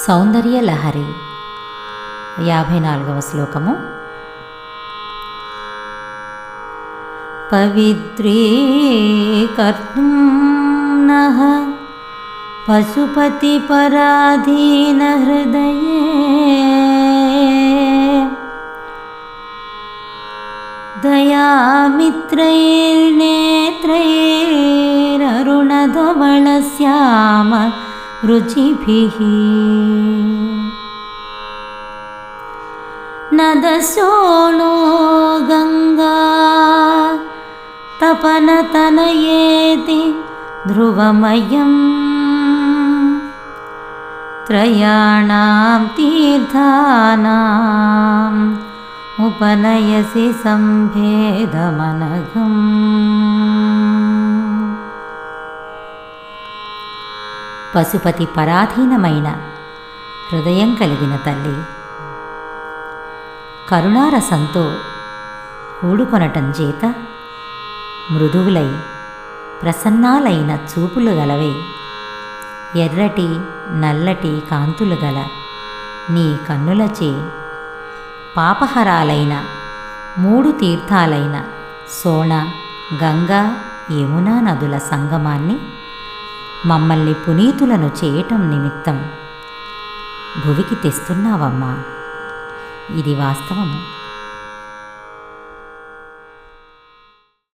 సౌందర్య లహరి 54వ శ్లోకము. పవిత్రీకర్తుం నః పశుపతి పరాధీన హృదయే దయామిత్రైర్నేత్రైరరుణధవళశ్యామ రుచిభిః నదశోణో గంగా తపనతనయేతి ధ్రువమయం త్రయాణాం తీర్థానాం ఉపనయసి సంభేదమనఘం. పశుపతి పరాధీనమైన హృదయం కలిగిన తల్లి కరుణారసంతో కూడుకొనటం చేత మృదువులై ప్రసన్నాలైన చూపులు గలవే ఎర్రటి నల్లటి కాంతులు గల నీ కన్నులచే పాపహరాలైన 3 తీర్థాలైన సోణ, గంగా, యమునా నదుల సంగమాన్ని మమ్మల్ని పునీతులను చేయటం నిమిత్తం భువికి తెస్తున్నావమ్మా. ఇది వాస్తవము.